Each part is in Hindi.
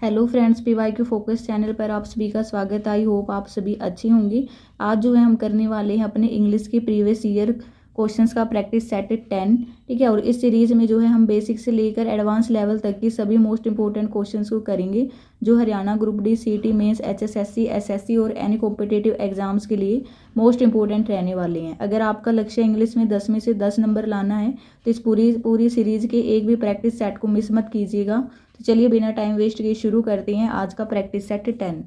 Hello friends, PYQ focus channel पर आप सभी का स्वागत। आई होप आप सभी अच्छी होंगी। आज जो है हम करने वाले हैं अपने इंग्लिश के प्रीवियस ईयर क्वेश्चंस का प्रैक्टिस सेट 10। ठीक है, और इस सीरीज में जो है हम बेसिक से लेकर एडवांस लेवल तक की सभी मोस्ट इंपॉर्टेंट क्वेश्चंस को करेंगे, जो Haryana group D, CT mains, HSSC, SSC और एनी कॉम्पिटिटिव एग्जाम्स के लिए मोस्ट इंपॉर्टेंट रहने वाले हैं। अगर आपका लक्ष्य इंग्लिश में 10 में से 10 नंबर लाना है तो इस पूरी सीरीज के एक भी प्रैक्टिस सेट को मिस मत कीजिएगा। तो चलिए बिना टाइम वेस्ट किए शुरू करते हैं आज का practice set 10।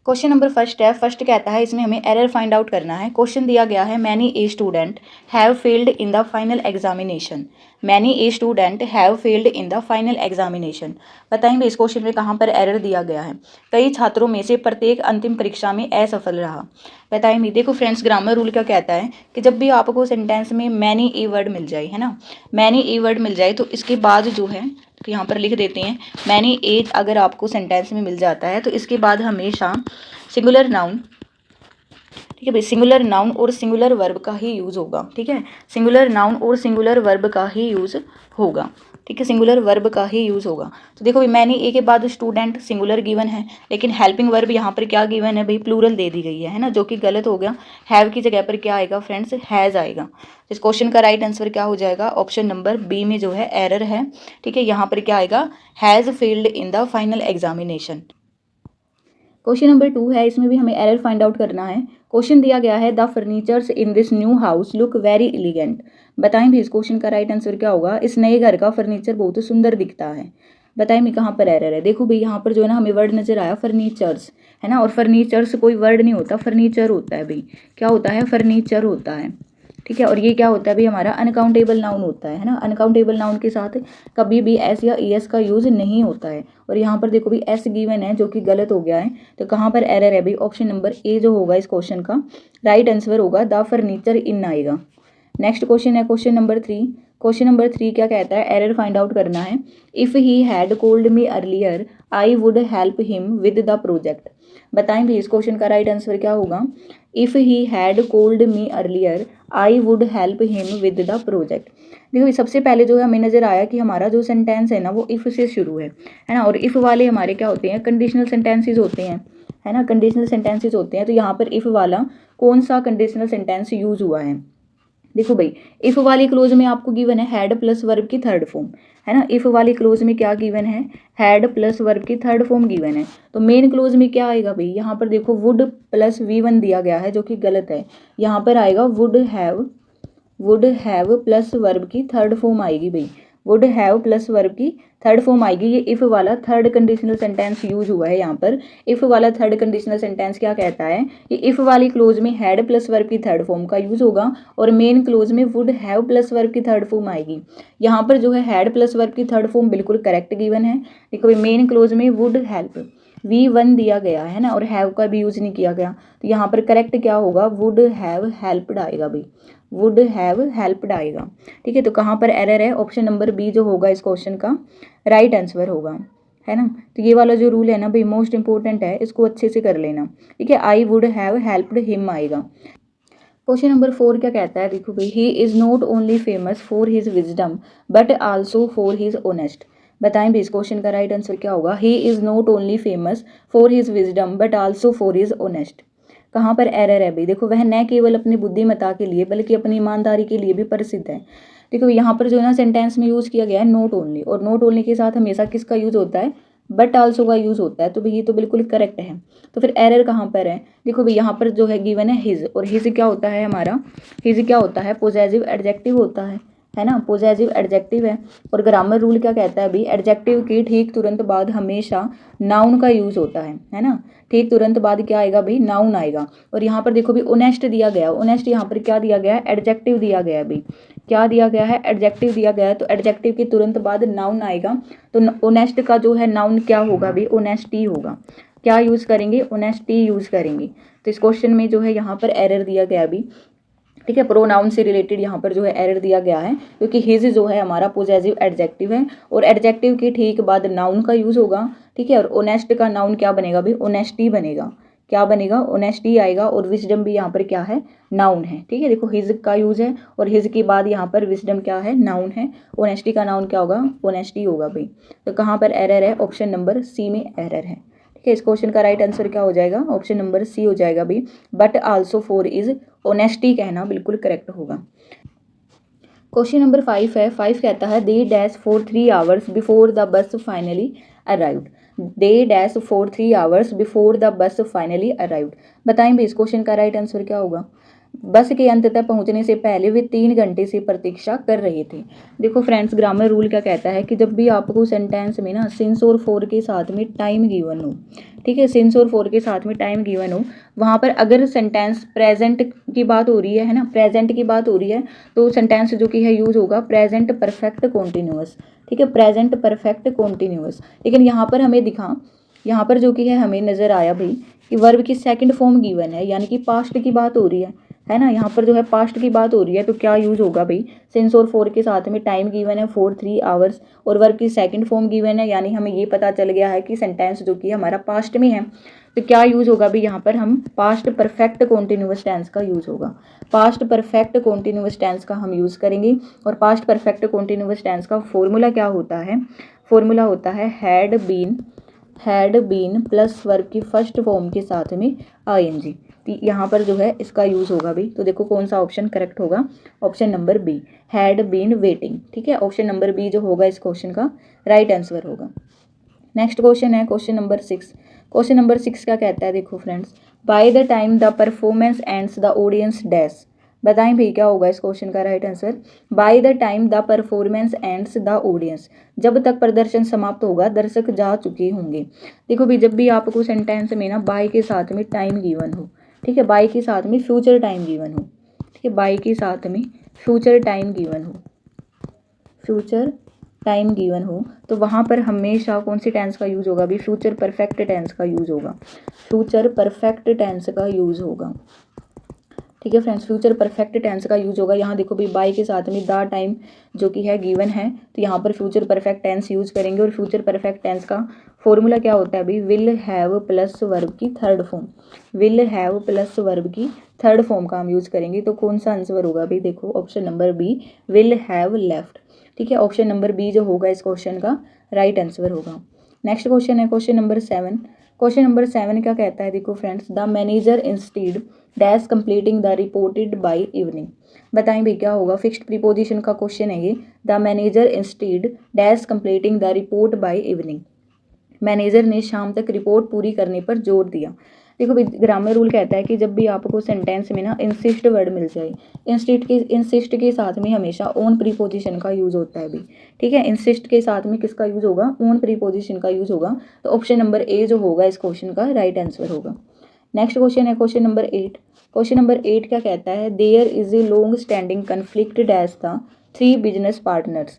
Question number first कहता है, इसमें हमें एरर फाइंड आउट करना है। क्वेश्चन दिया गया है, many a student have failed in the final examination. Many a student have failed in the final examination. बताएंगे इस क्वेश्चन में कहाँ पर एरर दिया गया है। कई छात्रों में से प्रत्येक अंतिम परीक्षा में असफल रहा। बताएंगे। देखो फ्रेंड्स, ग्रामर रूल क्या कहता है कि जब भी आपको सेंटेंस में मैनी ए वर्ड मिल जाए, है ना, मैनी ए वर्ड मिल जाए, तो इसके बाद जो है, तो यहाँ पर लिख देते हैं मैनी एज। अगर आपको सेंटेंस में मिल जाता है तो इसके बाद हमेशा सिंगुलर नाउन, ठीक है भाई, सिंगुलर नाउन और सिंगुलर वर्ब का ही यूज़ होगा। ठीक है, सिंगुलर नाउन और सिंगुलर वर्ब का ही यूज़ होगा। ठीक है, सिंगुलर वर्ब का ही यूज़ होगा। तो देखो भाई, मैंने ए के बाद स्टूडेंट सिंगुलर गिवन है, लेकिन हेल्पिंग वर्ब यहाँ पर क्या गिवन है भाई, प्लूरल दे दी गई है ना, जो कि गलत हो गया। हैव की जगह पर क्या आएगा फ्रेंड्स, हैज़ आएगा। इस क्वेश्चन का राइट आंसर क्या हो जाएगा, ऑप्शन नंबर बी में जो है एरर है। ठीक है, यहाँ पर क्या आएगा, has failed in the final examination. Question number 2 है, इसमें भी हमें एरर फाइंड आउट करना है। क्वेश्चन दिया गया है, the furnitures in this new house look very elegant. बताएं भी इस क्वेश्चन का राइट आंसर क्या होगा। इस नए घर का फर्नीचर बहुत सुंदर दिखता है। बताएं भी कहाँ पर एरर है। देखो भाई, यहाँ पर जो है ना हमें वर्ड नजर आया फर्नीचर्स, है ना, और फर्नीचर्स कोई वर्ड नहीं होता, फर्नीचर होता है भाई। क्या होता है, फर्नीचर होता है। ठीक है, और ये क्या होता है भाई, हमारा अनकाउंटेबल नाउन होता है ना। अनकाउंटेबल नाउन के साथ कभी भी एस या एस का यूज नहीं होता है। और यहाँ पर देखो भी एस गिवन है, जो कि गलत हो गया है। तो कहाँ पर एरर है भाई, ऑप्शन नंबर ए जो होगा इस क्वेश्चन का राइट आंसर होगा, द फर्नीचर इन आएगा। नेक्स्ट क्वेश्चन है क्वेश्चन नंबर 3। क्वेश्चन नंबर 3 क्या कहता है, एरर फाइंड आउट करना है। If he had called me earlier I would help him with the project. बताएं भी इस क्वेश्चन का राइट आंसर क्या होगा। If he had called me earlier I would help him with the project. देखो सबसे पहले जो है हमें नजर आया कि हमारा जो सेंटेंस है ना वो इफ़ से शुरू है ना, और इफ़ वाले हमारे क्या होते हैं, कंडीशनल सेंटेंसेस होते हैं, है ना, कंडीशनल सेंटेंसेस होते हैं। तो यहाँ पर इफ़ वाला कौन सा कंडीशनल सेंटेंस यूज हुआ है। देखो भाई, इफ़ वाली क्लोज में आपको गिवन है हैड प्लस वर्ब की थर्ड फॉर्म, है ना। इफ़ वाली क्लोज में क्या गिवन है, हैड प्लस वर्ब की थर्ड फॉर्म गिवन है। तो मेन क्लोज में क्या आएगा भाई, यहाँ पर देखो वुड प्लस V1 दिया गया है, जो कि गलत है। यहाँ पर आएगा वुड हैव प्लस वर्ब की थर्ड फॉर्म आएगी भाई, वुड हैव प्लस वर्ब की थर्ड फॉर्म आएगी। ये इफ़ वाला थर्ड कंडीशनल सेंटेंस यूज हुआ है यहाँ पर। इफ़ वाला थर्ड कंडीशनल सेंटेंस क्या कहता है, ये इफ़ वाली क्लोज में हैड प्लस वर्ब की थर्ड फॉर्म का यूज होगा, और मेन क्लोज में वुड हैव प्लस वर्ब की थर्ड फॉर्म आएगी। यहाँ पर जो है हैड प्लस वर्ब की थर्ड फॉर्म बिल्कुल करेक्ट गिवन है। देखो मेन क्लोज में वुड हेल्प V1 दिया गया है ना, और हैव का भी यूज नहीं किया गया। तो यहाँ पर करेक्ट क्या होगा, वुड हैव हेल्प्ड आएगा भाई, वुड हैव हेल्प्ड आएगा। ठीक है, तो कहाँ पर एरर है, ऑप्शन नंबर बी जो होगा इस क्वेश्चन का राइट आंसर होगा, है ना। तो ये वाला जो रूल है ना भाई, मोस्ट इंपॉर्टेंट है, इसको अच्छे से कर लेना। ठीक है, I would have helped him आएगा। क्वेश्चन नंबर 4 क्या कहता है, देखो भाई, he is not only famous for his wisdom but also for his honest. बताएं भी इस क्वेश्चन का राइट आंसर क्या होगा। He is not only famous for his wisdom but also for his honest. कहाँ पर एरर है भाई, देखो वह न केवल अपनी बुद्धिमत्ता के लिए बल्कि अपनी ईमानदारी के लिए भी प्रसिद्ध है। देखो यहाँ पर जो है ना सेंटेंस में यूज़ किया गया है नॉट ओनली, और नॉट ओनली के साथ हमेशा किसका यूज़ होता है, बट आल्सो का यूज़ होता है। तो भाई ये तो बिल्कुल करेक्ट है। तो फिर एरर कहाँ पर है, देखो भाई यहाँ पर जो है गिवन है हिज, और हिज क्या होता है हमारा, हिज क्या होता है, पोजेसिव एडजेक्टिव होता है ना, पोजेसिव एडजेक्टिव है। और ग्रामर रूल क्या कहता है भाई, एडजेक्टिव की ठीक तुरंत बाद हमेशा नाउन का यूज़ होता है ना। ठीक तुरंत बाद क्या आएगा भाई, नाउन आएगा। और यहाँ पर देखो भाई ओनेस्ट दिया गया, ओनेस्ट यहाँ पर क्या दिया गया है, एडजेक्टिव दिया गया है भाई, क्या दिया गया है, एडजेक्टिव दिया गया है। तो एडजेक्टिव के तुरंत बाद नाउन आएगा। तो ओनेस्ट का जो है नाउन क्या होगा भाई, ओनेस्टी होगा। क्या यूज़ करेंगे, ओनेस्टी यूज़ करेंगे। तो इस क्वेश्चन में जो है यहाँ पर एरर दिया गया अभी। ठीक है, प्रोनाउन से रिलेटेड यहाँ पर जो है एरर दिया गया है, क्योंकि हिज जो है हमारा पोजेसिव एडजेक्टिव है, और एडजेक्टिव के ठीक बाद नाउन का यूज़ होगा। ठीक है, और ओनेस्ट का नाउन क्या बनेगा भाई, ओनेस्टी बनेगा। क्या बनेगा, ऑनेस्टी आएगा, और विजडम भी यहाँ पर क्या है, नाउन है। ठीक है, देखो हिज का यूज है और हिज के बाद यहाँ पर विजडम क्या है, नाउन है। ऑनेस्टी का नाउन क्या होगा, ऑनेस्टी होगा भाई। तो कहाँ पर एरर है, ऑप्शन नंबर सी में एरर है। ठीक है, इस क्वेश्चन का राइट आंसर क्या हो जाएगा, ऑप्शन नंबर सी हो जाएगा भाई। But also for is honesty कहना बिल्कुल करेक्ट होगा। क्वेश्चन नंबर 5 है। 5 कहता है they dash for 3 hours before the bus finally arrived. They dash for 3 hours before the bus finally arrived. बताएं भी इस क्वेश्चन का राइट आंसर क्या होगा। बस के अंत तक पहुंचने से पहले वे 3 घंटे से प्रतीक्षा कर रहे थे। देखो फ्रेंड्स, ग्रामर रूल क्या कहता है कि जब भी आपको सेंटेंस में ना सिंस और फॉर के साथ में टाइम गिवन हो, ठीक है, सिंस और फॉर के साथ में टाइम गिवन हो, वहाँ पर अगर सेंटेंस प्रेजेंट की बात हो रही है ना, प्रेजेंट की बात हो रही है, तो सेंटेंस जो कि है यूज होगा प्रेजेंट परफेक्ट कॉन्टिन्यूअस। ठीक है, प्रेजेंट परफेक्ट कॉन्टिन्यूअस। लेकिन यहाँ पर हमें दिखा, यहाँ पर जो कि है हमें नजर आया भाई कि वर्ब की सेकंड फॉर्म गिवन है, यानी कि पास्ट की बात हो रही है ना, यहाँ पर जो है पास्ट की बात हो रही है, तो क्या यूज होगा भाई, सिंस और फॉर के साथ में टाइम गिवन है फॉर 3 आवर्स और वर्ब की सेकंड फॉर्म गिवन है, यानी हमें ये पता चल गया है कि सेंटेंस जो कि हमारा पास्ट में है, तो क्या यूज होगा भाई, यहाँ पर हम पास्ट परफेक्ट कॉन्टिन्यूअस टेंस का यूज होगा। पास्ट परफेक्ट कॉन्टिन्यूअस टेंस का हम यूज करेंगे। और पास्ट परफेक्ट कॉन्टिन्यूअस टेंस का फॉर्मूला क्या होता है, फॉर्मूला होता है हैड बीन प्लस वर्ब की फर्स्ट फॉर्म के साथ में आईएनजी। तो यहाँ पर जो है इसका यूज होगा भी। तो देखो कौन सा ऑप्शन करेक्ट होगा, option number B, had been waiting. ठीक है, ऑप्शन नंबर बी जो होगा इस क्वेश्चन का राइट आंसर होगा। नेक्स्ट क्वेश्चन है क्वेश्चन नंबर 6। क्वेश्चन नंबर 6 क्या कहता है, देखो friends, by the time the performance ends the audience dash. बताएं भाई क्या होगा इस क्वेश्चन का right answer. By the time the performance ends the audience, जब तक प्रदर्शन समाप्त होगा दर्शक जा चुके होंगे। देखो भाई, जब भी आपको सेंटेंस में ना बाय के साथ में टाइम गिवन हो, ठीक है, बाय के साथ में फ्यूचर टाइम गिवन हो, ठीक है, बाय के साथ में फ्यूचर टाइम गिवन हो, फ्यूचर टाइम गिवन हो, तो वहाँ पर हमेशा कौन सी टेंस का यूज होगा भी, फ्यूचर परफेक्ट टेंस का यूज होगा, फ्यूचर परफेक्ट टेंस का यूज होगा। ठीक है फ्रेंड्स, फ्यूचर परफेक्ट टेंस का यूज होगा। यहाँ देखो भी बाय के साथ में द टाइम जो कि है गिवन है, तो यहाँ पर फ्यूचर परफेक्ट टेंस यूज करेंगे। और फ्यूचर परफेक्ट टेंस का फॉर्मूला क्या होता है अभी, विल हैव प्लस वर्ब की third form, will have plus verb की थर्ड फॉर्म का हम यूज करेंगे। तो कौन सा आंसर होगा अभी, देखो option number B, will have left. ठीक है, ऑप्शन नंबर बी जो होगा इस क्वेश्चन का राइट आंसर होगा। नेक्स्ट क्वेश्चन है क्वेश्चन नंबर 7। क्वेश्चन नंबर 7 क्या कहता है, देखो friends, the manager instead dash completing the reported by evening. बताएं भी क्या होगा, फिक्स्ड प्रीपोजिशन का क्वेश्चन है ये। The manager instead dash completing the report by evening. Manager ने शाम तक रिपोर्ट पूरी करने पर जोर दिया। देखो ग्रामर रूल कहता है कि जब भी आपको सेंटेंस में ना इंसिस्ट वर्ड मिल जाए, इंसिस्ट के साथ में हमेशा ओन प्रीपोजिशन का यूज होता है भी। ठीक है, इंसिस्ट के साथ में किसका यूज होगा, ओन प्रीपोजिशन का यूज होगा। तो ऑप्शन नंबर ए जो होगा इस क्वेश्चन का राइट आंसर होगा। नेक्स्ट क्वेश्चन है क्वेश्चन नंबर 8। क्वेश्चन नंबर 8 क्या कहता है, there is a long standing conflict dash the 3 business partners.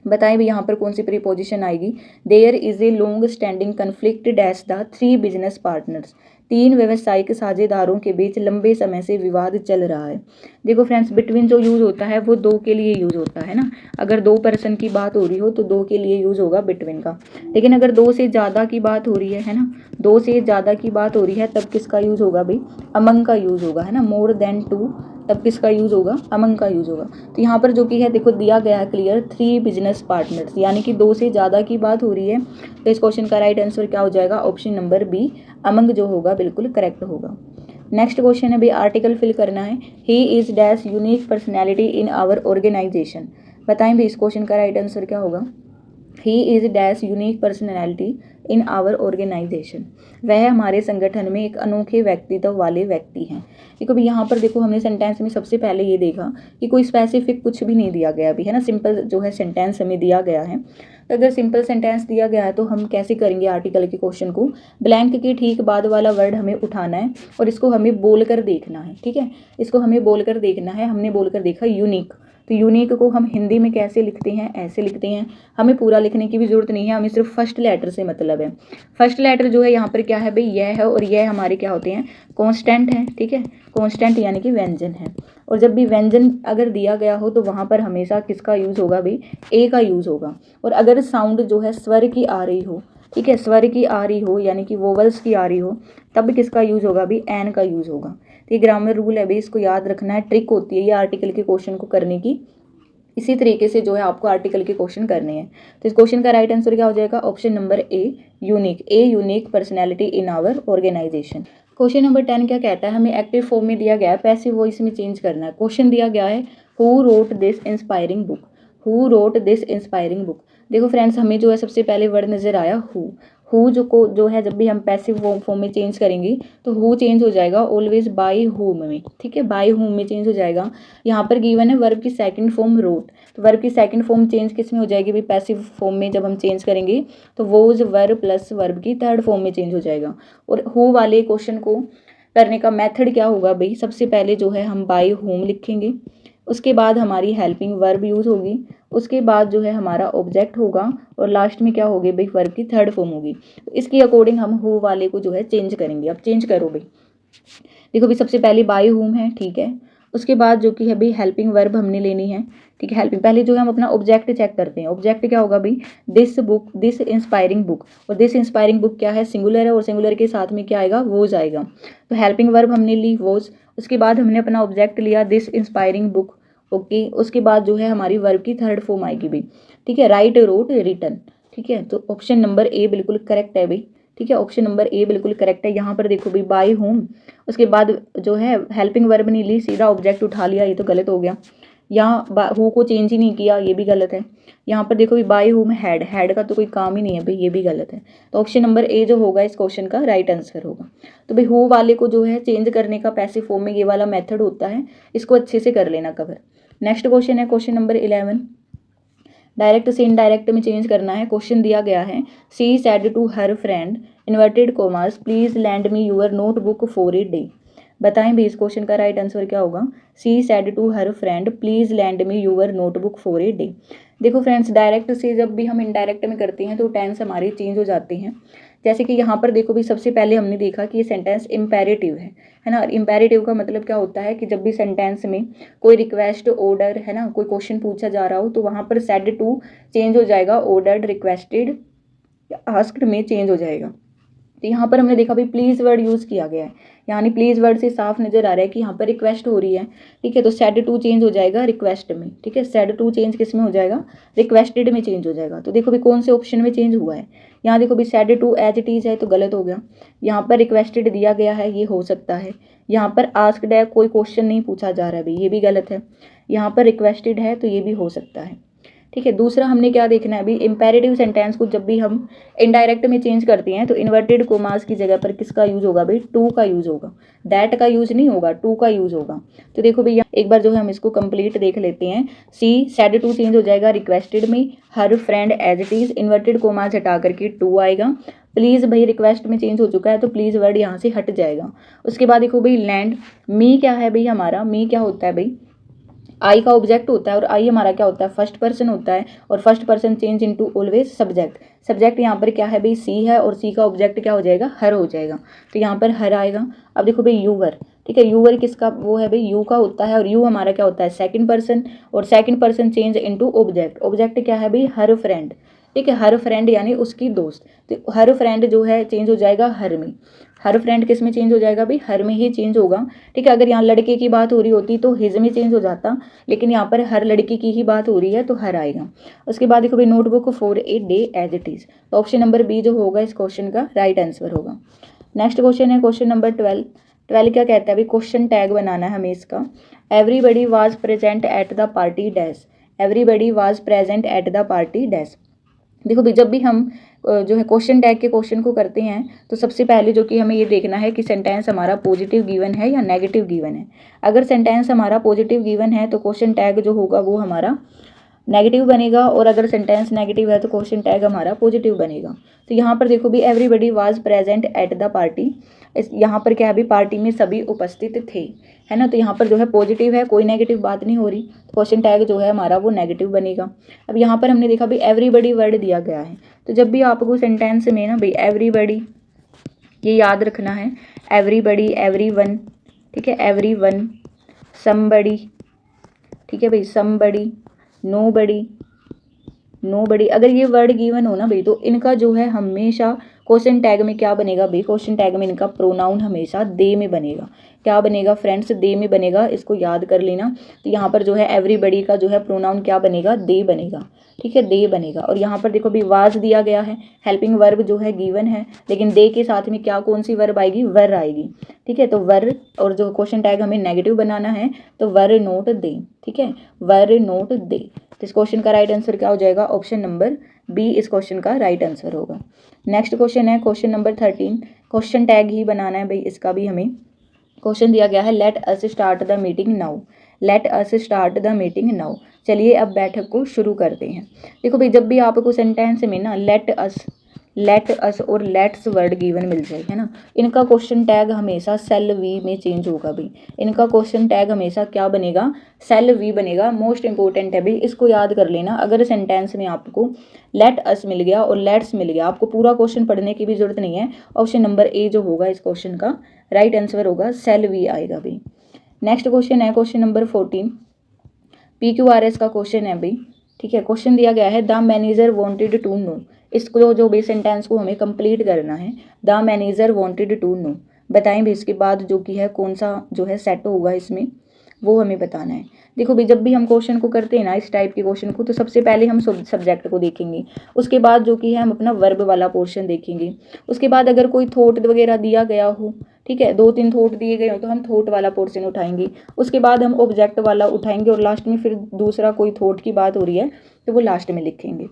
बताएं भी यहाँ पर कौन सी प्रीपोजिशन आएगी, there is a long standing conflict dash the 3 business partners. 3 व्यवसायिक साझेदारों के बीच लंबे समय से विवाद चल रहा है। देखो फ्रेंड्स, बिटवीन जो यूज होता है वो 2 के लिए यूज होता है ना, अगर 2 पर्सन की बात हो रही हो तो 2 के लिए यूज होगा बिटवीन का। लेकिन अगर 2 से ज़्यादा की बात हो रही है ना, 2 से ज़्यादा की बात हो रही है, तब किसका यूज होगा भाई, अमंग का यूज होगा, है ना, मोर देन 2, तब किसका यूज होगा, अमंग का यूज होगा। तो यहाँ पर जो कि है देखो दिया गया है क्लियर, 3 बिजनेस पार्टनर्स, यानी कि 2 से ज़्यादा की बात हो रही है। तो इस क्वेश्चन का राइट आंसर क्या हो जाएगा, ऑप्शन नंबर बी, अमंग जो होगा बिल्कुल करेक्ट होगा। नेक्स्ट क्वेश्चन है भाई, आर्टिकल फिल करना है। He is dash unique personality in our organisation. बताएं भाई इस क्वेश्चन का राइट आंसर क्या होगा। He is dash unique personality in our organisation, वह हमारे संगठन में एक अनोखे व्यक्तित्व वाले व्यक्ति हैं। देखो भी यहाँ पर देखो हमने सेंटेंस में सबसे पहले ये देखा कि कोई स्पेसिफिक कुछ भी नहीं दिया गया अभी, है ना, सिंपल जो है सेंटेंस हमें दिया गया है। तो अगर सिंपल सेंटेंस दिया गया है तो हम कैसे करेंगे आर्टिकल के क्वेश्चन को, ब्लैंक के ठीक बाद वाला वर्ड हमें उठाना है और इसको हमें बोल कर देखना है। ठीक है, इसको हमें बोल कर देखना है। हमने बोल कर देखा यूनिक, तो यूनिक को हम हिंदी में कैसे लिखते हैं, ऐसे लिखते हैं। हमें पूरा लिखने की भी जरूरत नहीं है, हमें सिर्फ फर्स्ट लेटर से मतलब है। फर्स्ट लेटर जो है यहाँ पर क्या है भाई, यह है, और यह हमारे क्या होते हैं, कांस्टेंट है। ठीक है, कांस्टेंट यानी कि व्यंजन है। और जब भी व्यंजन अगर दिया गया हो तो वहाँ पर हमेशा किसका यूज होगा भाई, ए का यूज होगा। और अगर साउंड जो है स्वर की आ रही हो, ठीक है, स्वर की आ रही हो यानी कि वोवल्स की आ रही हो, तब किसका यूज़ होगा भाई, एन का यूज़ होगा। तो ये ग्रामर रूल है भाई, इसको याद रखना है, ट्रिक होती है ये आर्टिकल के क्वेश्चन को करने की। इसी तरीके से जो है आपको आर्टिकल के क्वेश्चन करने हैं। तो इस क्वेश्चन का राइट आंसर क्या हो जाएगा, option number A unique personality in our organisation. Question number 10 क्या कहता है, हमें एक्टिव फॉर्म में दिया गया है, पैसिव वॉइस में चेंज करना है। क्वेश्चन दिया गया है who wrote this inspiring book, who wrote this inspiring book. देखो फ्रेंड्स, हमें जो है सबसे पहले वर्ड नज़र आया हु जो है जब भी हम पैसिव फॉर्म में चेंज करेंगे तो हु चेंज हो जाएगा ऑलवेज बाय हुम में, ठीक है, बाय हुम में चेंज हो जाएगा। यहाँ पर गिवन है वर्ब की सेकंड फॉर्म रोट, तो वर्ब की सेकंड फॉर्म चेंज किस में हो जाएगी भाई, पैसिव फॉर्म में जब हम चेंज करेंगे तो वोज वर्ब प्लस वर्ब की थर्ड फॉर्म में चेंज हो जाएगा। और हु वाले क्वेश्चन को करने का मेथड क्या होगा भाई, सबसे पहले जो है हम बाय होम लिखेंगे, उसके बाद हमारी हेल्पिंग वर्ब यूज़ होगी, उसके बाद जो है हमारा ऑब्जेक्ट होगा और लास्ट में क्या होगी भाई, वर्ब की थर्ड फॉर्म होगी। तो इसके अकॉर्डिंग हम हु वाले को जो है चेंज करेंगे। अब चेंज करो भाई, देखो भाई सबसे पहले बाय होम है, ठीक है, उसके बाद जो कि है भाई हेल्पिंग वर्ब हमने लेनी है, ठीक है। हेल्पिंग पहले जो है हम अपना ऑब्जेक्ट चेक करते हैं, ऑब्जेक्ट क्या होगा भाई, this book, this inspiring book, और दिस इंस्पायरिंग बुक क्या है, सिंगुलर है, और सिंगुलर के साथ में क्या आएगा, वोज आएगा। तो हेल्पिंग वर्ब हमने ली वोज, उसके बाद हमने अपना ऑब्जेक्ट लिया दिस इंस्पायरिंग बुक, ओके, उसके बाद जो है हमारी वर्ब की थर्ड फॉर्म आएगी भाई, ठीक है, राइट रोट रिटन, ठीक है। तो ऑप्शन नंबर ए बिल्कुल करेक्ट है भाई, ठीक है, ऑप्शन नंबर ए बिल्कुल करेक्ट है। यहाँ पर देखो भाई बाय होम, उसके बाद जो है हेल्पिंग वर्ब नहीं ली, सीधा ऑब्जेक्ट उठा लिया, ये तो गलत हो गया। यहाँ हु को चेंज ही नहीं किया, ये भी गलत है। यहाँ पर देखो भाई बाय होम हैड का तो कोई काम ही नहीं है भाई, ये भी गलत है। तो ऑप्शन नंबर ए जो होगा इस क्वेश्चन का राइट आंसर होगा। तो भाई हु वाले को जो है चेंज करने का पैसिव फॉर्म में ये वाला मेथड होता है, इसको अच्छे से कर लेना कवर। नेक्स्ट क्वेश्चन है क्वेश्चन नंबर 11, डायरेक्ट से इनडायरेक्ट में चेंज करना है। क्वेश्चन दिया गया है she said to her friend inverted commas please lend me your notebook for a day. बताएं भी इस क्वेश्चन का राइट आंसर क्या होगा, she said to her friend please lend me your notebook for a day. देखो फ्रेंड्स, डायरेक्ट से जब भी हम इनडायरेक्ट में करते हैं तो टेंस हमारी चेंज हो जाते हैं। जैसे कि यहाँ पर देखो भी सबसे पहले हमने देखा कि ये सेंटेंस इम्पेरेटिव है ना। इम्पेरेटिव का मतलब क्या होता है कि जब भी सेंटेंस में कोई रिक्वेस्ट ऑर्डर है ना, कोई क्वेश्चन पूछा जा रहा हो तो वहाँ पर सेड टू चेंज हो जाएगा, ऑर्डर्ड, रिक्वेस्टेड, आस्क्ड में चेंज हो जाएगा। तो यहाँ पर हमने देखा भाई प्लीज़ वर्ड यूज़ किया गया है, यानी प्लीज़ वर्ड से साफ नज़र आ रहा है कि यहाँ पर रिक्वेस्ट हो रही है, ठीक है। तो सेड टू चेंज हो जाएगा रिक्वेस्ट में, ठीक है, सेड टू चेंज किस में हो जाएगा, रिक्वेस्टेड में चेंज हो जाएगा। तो देखो भाई कौन से ऑप्शन में चेंज हुआ है, यहाँ देखो भाई said to as it is है तो गलत हो गया, यहाँ पर रिक्वेस्टेड दिया गया है ये हो सकता है, यहाँ पर आस्क्ड है कोई क्वेश्चन नहीं पूछा जा रहा है भाई ये भी गलत है, यहाँ पर रिक्वेस्टेड है तो ये भी हो सकता है, ठीक है। दूसरा हमने क्या देखना है अभी, इंपेरेटिव सेंटेंस को जब भी हम इनडायरेक्ट में चेंज करते हैं तो इन्वर्टेड कोमास की जगह पर किसका यूज़ होगा भाई, टू का यूज़ होगा, दैट का यूज़ नहीं होगा, टू का यूज़ होगा। तो देखो भैया एक बार जो है हम इसको कंप्लीट देख लेते हैं। सी सेड टू चेंज हो जाएगा रिक्वेस्टेड में, her friend as it is, inverted commas हटा करके टू आएगा, प्लीज़ भाई रिक्वेस्ट में चेंज हो चुका है तो प्लीज़ वर्ड यहाँ से हट जाएगा। उसके बाद देखो भाई लैंड, मी क्या है भाई हमारा, मी क्या होता है भाई, आई का ऑब्जेक्ट होता है और आई हमारा क्या होता है, फर्स्ट पर्सन होता है, और first person change into always subject. Subject यहाँ पर क्या है भाई, सी है, और सी का ऑब्जेक्ट क्या हो जाएगा, हर हो जाएगा, तो यहाँ पर हर आएगा। अब देखो भाई यूवर, ठीक है, यूवर किसका वो है भाई, यू का होता है, और यू हमारा क्या होता है, सेकंड पर्सन, और second person change into object. Object क्या है भाई, हर फ्रेंड, ठीक है, हर फ्रेंड यानी उसकी दोस्त, तो हर फ्रेंड जो है चेंज हो जाएगा हर में, हर फ्रेंड किस में चेंज हो जाएगा भाई, हर में ही चेंज होगा, ठीक है। अगर यहाँ लड़के की बात हो रही होती तो हिज में चेंज हो जाता, लेकिन यहाँ पर हर लड़की की ही बात हो रही है तो हर आएगा। उसके बाद देखो भाई notebook for a day as it is, तो ऑप्शन नंबर बी जो होगा इस क्वेश्चन का राइट आंसर होगा। नेक्स्ट क्वेश्चन है क्वेश्चन नंबर 12 क्या कहता है भाई, क्वेश्चन टैग बनाना है हमें इसका। Everybody was present at the party dash, everybody was present at the party dash. देखो भाई जब भी हम जो है क्वेश्चन टैग के क्वेश्चन को करते हैं तो सबसे पहले जो कि हमें ये देखना है कि सेंटेंस हमारा पॉजिटिव गिवन है या नेगेटिव गिवन है। अगर सेंटेंस हमारा पॉजिटिव गिवन है तो क्वेश्चन टैग जो होगा वो हमारा नेगेटिव बनेगा, और अगर सेंटेंस नेगेटिव है तो क्वेश्चन टैग हमारा पॉजिटिव बनेगा। तो यहाँ पर देखो भी everybody was present at the party, यहाँ पर क्या है भी पार्टी में सभी उपस्थित थे, है ना। तो यहाँ पर जो है पॉजिटिव है, कोई नेगेटिव बात नहीं हो रही, तो क्वेश्चन टैग जो है हमारा वो नेगेटिव बनेगा। अब यहाँ पर हमने देखा भी एवरीबडी वर्ड दिया गया है, तो जब भी आपको सेंटेंस में ना भाई एवरीबडी ये याद रखना है, एवरीबडी, एवरीवन, ठीक है, एवरीवन, समबडी, ठीक है भाई, समबडी, नोबडी, नोबडी, अगर ये वर्ड गिवन हो ना भाई तो इनका जो है हमेशा क्वेश्चन टैग में क्या बनेगा भाई, क्वेश्चन टैग में इनका प्रोनाउन हमेशा दे में बनेगा। क्या बनेगा फ्रेंड्स, दे में बनेगा, इसको याद कर लेना। तो यहाँ पर जो है एवरीबडी का जो है प्रोनाउन क्या बनेगा, दे बनेगा, ठीक है, दे बनेगा। और यहाँ पर देखो भी वाज दिया गया है, हेल्पिंग वर्ब जो है गिवन है, लेकिन दे के साथ में क्या कौन सी वर्ब आएगी, वर आएगी, ठीक है। तो वर, और जो क्वेश्चन टैग हमें नेगेटिव बनाना है तो वर नोट दे, ठीक है, वर नोट दे। तो इस क्वेश्चन का राइट आंसर क्या हो जाएगा, ऑप्शन नंबर बी इस क्वेश्चन का राइट आंसर होगा। नेक्स्ट क्वेश्चन है क्वेश्चन नंबर 13, क्वेश्चन टैग ही बनाना है भाई, इसका भी हमें क्वेश्चन दिया गया है let us start the meeting now, let us start the meeting now. चलिए अब बैठक को शुरू करते हैं। देखो भाई जब भी आपको सेंटेंस में ना लेट अस और लेट्स वर्ड गिवन मिल जाए, है ना, इनका क्वेश्चन टैग हमेशा सेल वी में चेंज होगा भाई। इनका क्वेश्चन टैग हमेशा क्या बनेगा, सेल वी बनेगा। मोस्ट इंपॉर्टेंट है भाई, इसको याद कर लेना। अगर सेंटेंस में आपको लेट अस मिल गया और लेट्स मिल गया, आपको पूरा क्वेश्चन पढ़ने की भी जरूरत नहीं है। ऑप्शन नंबर ए जो होगा इस क्वेश्चन का राइट आंसर होगा, सेल वी आएगा भाई। नेक्स्ट क्वेश्चन है क्वेश्चन नंबर 14, PQRS का क्वेश्चन है भाई, ठीक है। क्वेश्चन दिया गया है the manager wanted to know, इसको जो भी सेंटेंस को हमें कंप्लीट करना है, the manager wanted to know. बताएं भी इसके बाद जो कि है कौन सा जो है सेट होगा इसमें, वो हमें बताना है। देखो भाई जब भी हम क्वेश्चन को करते हैं ना, इस टाइप के क्वेश्चन को, तो सबसे पहले हम सब्जेक्ट को देखेंगे, उसके बाद जो कि है हम अपना वर्ब वाला पोर्शन देखेंगे, उसके बाद अगर कोई थॉट वगैरह दिया गया हो, ठीक है, 2-3 थॉट दिए गए हो तो हम थॉट वाला पोर्शन उठाएंगे, उसके बाद हम ऑब्जेक्ट वाला उठाएंगे, और लास्ट में फिर दूसरा कोई थॉट की बात हो रही है तो वो लास्ट में लिखेंगे।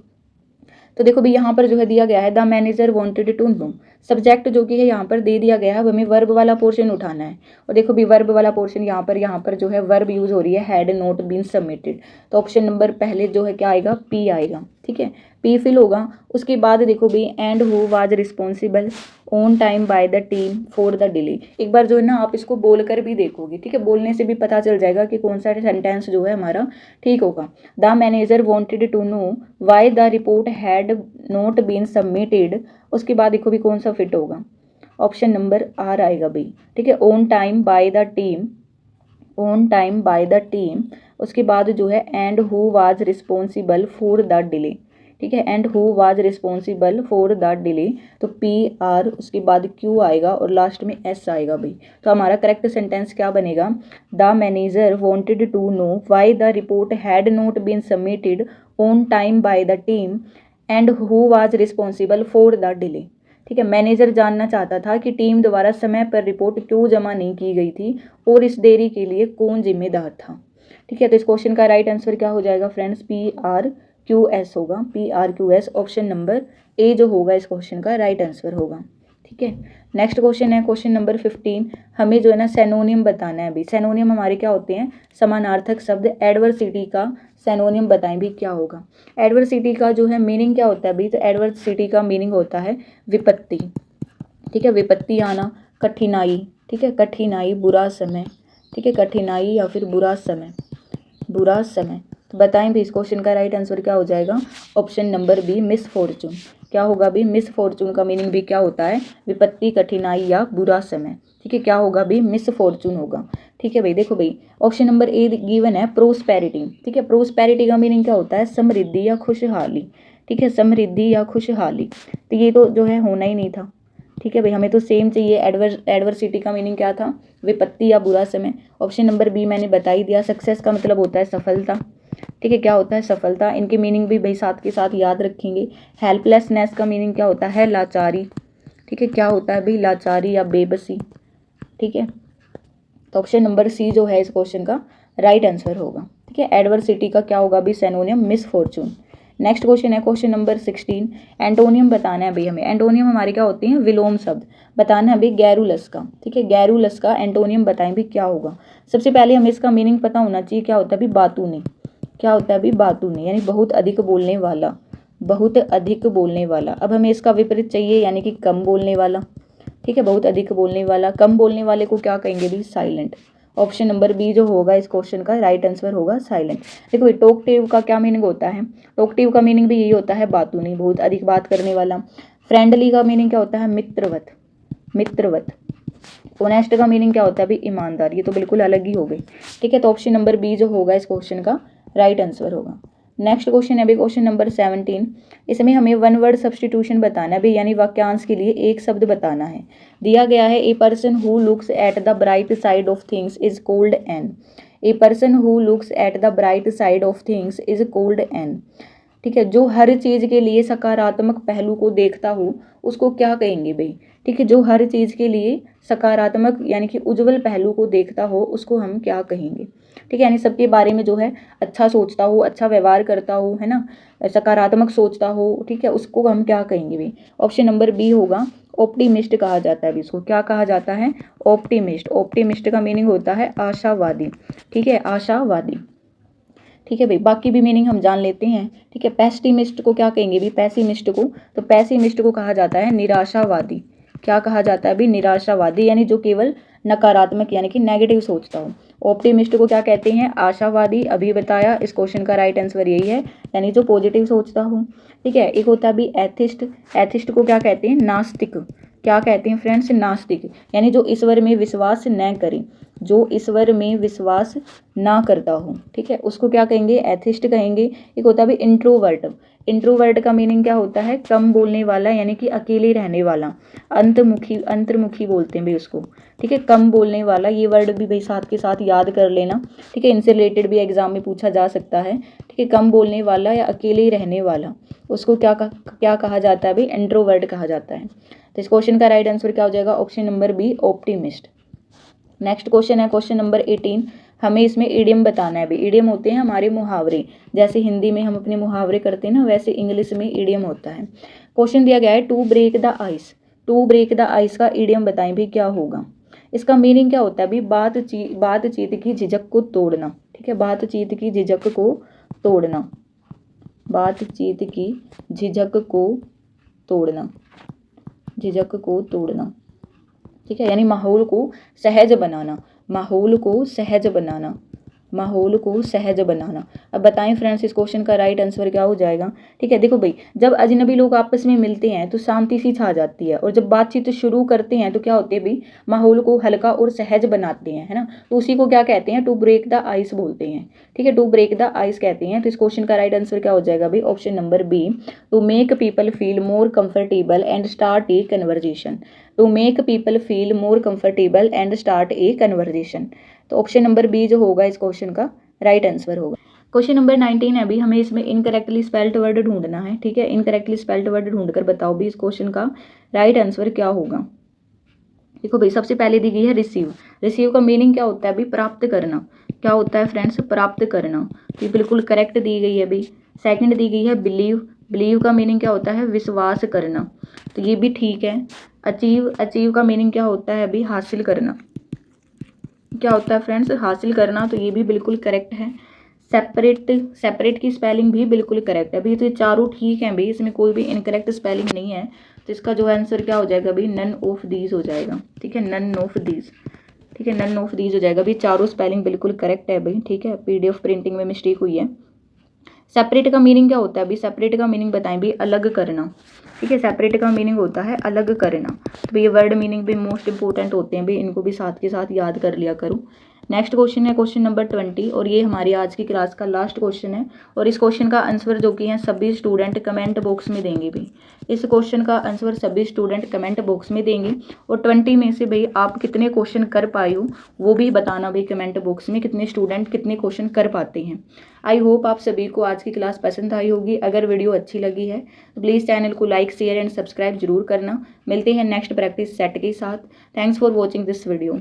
तो देखो भाई यहाँ पर जो है दिया गया है the manager wanted to know, subject जो कि है यहाँ पर दे दिया गया है, हमें वर्ब वाला पोर्शन उठाना है। और देखो भी वर्ब वाला पोर्शन यहाँ पर जो है वर्ब यूज हो रही है, हैड नॉट बीन सबमिटेड। तो ऑप्शन नंबर पहले जो है क्या आएगा, पी आएगा, ठीक है, पी फिल होगा। उसके बाद देखो भी and who was responsible on time by the team for the delay. एक बार जो है ना आप इसको बोल कर भी देखोगे, ठीक है, बोलने से भी पता चल जाएगा कि कौन सा सेंटेंस जो है हमारा ठीक होगा। The manager wanted to know why the report had not been submitted, उसके बाद देखो भी कौन सा फिट होगा, ऑप्शन नंबर आर आएगा भाई, ठीक है, on time by the team, on time by the team. उसके बाद जो है and who was responsible for the delay, ठीक है, and who was responsible for the delay. तो पी आर, उसके बाद क्यू आएगा और लास्ट में एस आएगा भाई। तो हमारा करेक्ट सेंटेंस क्या बनेगा, the manager wanted to know why the report had not been submitted on time by the team and who was responsible for the delay, ठीक है। मैनेजर जानना चाहता था कि टीम द्वारा समय पर रिपोर्ट क्यों जमा नहीं की गई थी और इस देरी के लिए कौन जिम्मेदार था, ठीक है। तो इस क्वेश्चन का राइट आंसर क्या हो जाएगा फ्रेंड्स, PRQS होगा, PRQS ऑप्शन नंबर ए जो होगा इस क्वेश्चन का राइट आंसर होगा, ठीक है। नेक्स्ट क्वेश्चन है क्वेश्चन नंबर 15, हमें जो है ना सैनोनियम बताना है अभी। सैनोनियम हमारे क्या होते हैं, समानार्थक शब्द। एडवर्सिटी का सैनोनियम बताएं भी क्या होगा। एडवर्सिटी का जो है मीनिंग क्या होता है अभी, तो एडवर्सिटी का मीनिंग होता है विपत्ति, ठीक है, विपत्ति आना, कठिनाई, ठीक है, कठिनाई, बुरा समय, ठीक है, कठिनाई या फिर बुरा समय, बुरा समय। तो बताएं भी इस क्वेश्चन का राइट आंसर क्या हो जाएगा, ऑप्शन नंबर बी मिसफॉर्चून। क्या होगा भी, मिसफॉर्चून का मीनिंग भी क्या होता है, विपत्ति, कठिनाई या बुरा समय, ठीक है, क्या होगा भी, मिसफॉर्चून होगा, ठीक है भाई। देखो भाई ऑप्शन नंबर ए गिवन है प्रोस्पेरिटी, ठीक है, प्रोस्पेरिटी का मीनिंग क्या होता है, समृद्धि या खुशहाली, ठीक है, समृद्धि या खुशहाली। तो ये तो जो है होना ही नहीं था, ठीक है भाई, हमें तो सेम चाहिए। एडवर्सिटी का मीनिंग क्या था, विपत्ति या बुरा समय। ऑप्शन नंबर बी मैंने बता ही दिया। सक्सेस का मतलब होता है सफलता, ठीक है, क्या होता है, सफलता। इनके मीनिंग भी भाई साथ के साथ याद रखेंगे। हेल्पलेसनेस का मीनिंग क्या होता है, लाचारी, ठीक है, क्या होता है भाई, लाचारी या बेबसी, ठीक है। तो ऑप्शन नंबर सी जो है इस क्वेश्चन का राइट आंसर होगा, ठीक है। एडवर्सिटी का क्या होगा भी, सैनोनियम मिसफॉर्चून। नेक्स्ट क्वेश्चन है क्वेश्चन नंबर 16, एंटोनियम बताना है भाई हमें। एंटोनियम हमारे क्या होते हैं, विलोम शब्द बताना है भाई गैरुलस का, ठीक है, गैरुलस का एंटोनियम बताएं भी क्या होगा। सबसे पहले हमें इसका मीनिंग पता होना चाहिए, क्या होता है भाई, बातूनी, क्या होता है अभी, बातूनी यानी बहुत अधिक बोलने वाला, बहुत अधिक बोलने वाला। अब हमें इसका विपरीत चाहिए यानी कि कम बोलने वाला, ठीक है, बहुत अधिक बोलने वाला। कम बोलने वाले को क्या कहेंगे भी, साइलेंट। ऑप्शन नंबर बी जो होगा इस क्वेश्चन का राइट आंसर होगा साइलेंट। देखो टॉकटिव का क्या मीनिंग होता है, टॉकटिव का मीनिंग भी यही होता है, बातूनी, बहुत अधिक बात करने वाला। फ्रेंडली का मीनिंग क्या होता है, मित्रवत, मित्रवत। ऑनेस्ट का मीनिंग क्या होता है भी, ईमानदार। ये तो बिल्कुल अलग ही हो गई, ठीक है। तो ऑप्शन नंबर बी जो होगा इस क्वेश्चन का राइट आंसर होगा। नेक्स्ट क्वेश्चन है भाई क्वेश्चन नंबर 17। इसमें हमें वन वर्ड सब्सटीट्यूशन बताना है भाई, यानी वाक्यांश के लिए एक शब्द बताना है। दिया गया है a person who looks at the bright side of things is called an. A person who looks at the bright side of things is called an. ठीक है, जो हर चीज़ के लिए सकारात्मक पहलू को देखता हो उसको क्या कहेंगे भाई। ठीक है, जो हर चीज़ के लिए सकारात्मक यानी कि उज्जवल पहलू को देखता हो उसको हम क्या कहेंगे। ठीक है, यानी सबके बारे में जो है अच्छा सोचता हो, अच्छा व्यवहार करता हो, है ना, सकारात्मक सोचता हो। ठीक है, उसको हम क्या कहेंगे भाई। ऑप्शन नंबर बी होगा, ऑप्टिमिस्ट कहा जाता है। इसको क्या कहा जाता है, ऑप्टिमिस्ट। ऑप्टिमिस्ट का मीनिंग होता है आशावादी। ठीक है, आशावादी। ठीक है भाई, बाकी भी मीनिंग हम जान लेते हैं। ठीक है, पेसिमिस्ट को क्या कहेंगे भी, पेसिमिस्ट को, तो पेसिमिस्ट को कहा जाता है निराशावादी। क्या कहा जाता है भी, निराशावादी, यानी जो केवल नकारात्मक यानी कि नेगेटिव सोचता हो। ऑप्टिमिस्ट को क्या कहते हैं, आशावादी, अभी बताया। इस क्वेश्चन का राइट आंसर यही है, यानी जो पॉजिटिव सोचता हो। ठीक है, एक होता है भी एथिस्ट। एथिस्ट को क्या कहते हैं, नास्तिक। क्या कहते हैं फ्रेंड्स, नास्तिक, यानी जो ईश्वर में विश्वास न करे, जो ईश्वर में विश्वास ना करता हो। ठीक है, उसको क्या कहेंगे, एथिस्ट कहेंगे। एक होता है भी इंट्रोवर्ट। इंट्रोवर्ट का मीनिंग क्या होता है, कम बोलने वाला, यानी कि अकेले रहने वाला। अंतर्मुखी, अंतर्मुखी बोलते हैं भाई उसको। ठीक है, कम बोलने वाला, ये वर्ड भी भाई साथ के साथ याद कर लेना। ठीक है, इनसे रिलेटेड भी एग्जाम में पूछा जा सकता है। ठीक है, कम बोलने वाला या अकेले रहने वाला, उसको क्या कहा जाता है भाई, इंट्रोवर्ट कहा जाता है। तो इस क्वेश्चन का राइट आंसर क्या हो जाएगा, option number B, optimist. Next question है क्वेश्चन नंबर 18। हमें इसमें इडियम बताना है भाई। इडियम होते हैं हमारे मुहावरे, जैसे हिंदी में हम अपने मुहावरे करते हैं ना, वैसे इंग्लिश में इडियम होता है। क्वेश्चन दिया गया है to break the ice. To break the ice का इडियम बताएं भी क्या होगा। इसका मीनिंग क्या होता है भी, बातचीत की झिझक को तोड़ना। ठीक है, बातचीत की झिझक को तोड़ना, बातचीत की झिझक को तोड़ना, झिझक को तोड़ना। ठीक है, यानी माहौल को सहज बनाना, माहौल को सहज बनाना, माहौल को सहज बनाना। अब बताएं फ्रेंड्स इस क्वेश्चन का राइट आंसर क्या हो जाएगा। ठीक है, देखो भाई, जब अजनबी लोग आपस में मिलते हैं तो शांति सी छा जाती है, और जब बातचीत शुरू करते हैं तो क्या होते हैं भाई, माहौल को हल्का और सहज बनाते हैं, है ना। तो उसी को क्या कहते हैं, टू ब्रेक द आइस बोलते हैं। ठीक है, टू ब्रेक द आइस कहते हैं। तो इस क्वेश्चन का राइट आंसर क्या हो जाएगा भाई, option number B, to make people feel more comfortable and start a conversation. To make people feel more comfortable and start a conversation. तो ऑप्शन नंबर बी जो होगा इस क्वेश्चन का राइट आंसर होगा। क्वेश्चन नंबर 19 है भी, हमें इसमें इनकरेक्टली स्पेल्ड वर्ड ढूंढना है। ठीक है, इनकरेक्टली स्पेल्ड वर्ड ढूंढकर बताओ भी इस क्वेश्चन का राइट आंसर क्या होगा। देखो भाई, सबसे पहले दी गई है रिसीव। रिसीव का मीनिंग क्या होता है भाई, प्राप्त करना। क्या होता है फ्रेंड्स, प्राप्त करना। तो ये बिल्कुल करेक्ट दी गई है भाई। सेकंड दी गई है बिलीव। बिलीव का मीनिंग क्या होता है, विश्वास करना, तो ये भी ठीक है। अचीव, अचीव का मीनिंग क्या होता है अभी, हासिल करना। क्या होता है फ्रेंड्स, हासिल करना, तो ये भी बिल्कुल करेक्ट है। सेपरेट, सेपरेट की स्पेलिंग भी बिल्कुल करेक्ट है भाई। तो ये चारों ठीक हैं भाई, इसमें कोई भी इनकरेक्ट स्पेलिंग नहीं है। तो इसका जो आंसर क्या हो जाएगा भाई, नन ऑफ दीज हो जाएगा। ठीक है, नन ऑफ दीज। ठीक है, नन ऑफ दीज हो जाएगा भाई, चारों स्पेलिंग बिल्कुल करेक्ट है भाई। ठीक है, पीडीएफ प्रिंटिंग में मिस्टेक हुई है। सेपरेट का मीनिंग क्या होता है अभी, सेपरेट का मीनिंग बताएं भी, अलग करना। ठीक है, सेपरेट का मीनिंग होता है अलग करना। तो ये वर्ड मीनिंग भी मोस्ट इंपॉर्टेंट होते हैं भाई, इनको भी साथ के साथ याद कर लिया करो। नेक्स्ट क्वेश्चन है क्वेश्चन नंबर 20, और ये हमारी आज की क्लास का लास्ट क्वेश्चन है। और इस क्वेश्चन का आंसर जो कि है सभी स्टूडेंट कमेंट बॉक्स में देंगे भाई। इस क्वेश्चन का आंसर सभी स्टूडेंट कमेंट बॉक्स में देंगे, और 20 में से भाई आप कितने क्वेश्चन कर पाए हो वो भी बताना भाई कमेंट बॉक्स में, कितने स्टूडेंट कितने क्वेश्चन कर पाते हैं। आई होप आप सभी को आज की क्लास पसंद आई होगी। अगर वीडियो अच्छी लगी है तो प्लीज़ चैनल को लाइक, शेयर एंड सब्सक्राइब जरूर करना। मिलते हैं नेक्स्ट प्रैक्टिस सेट के साथ। Thanks for watching this video.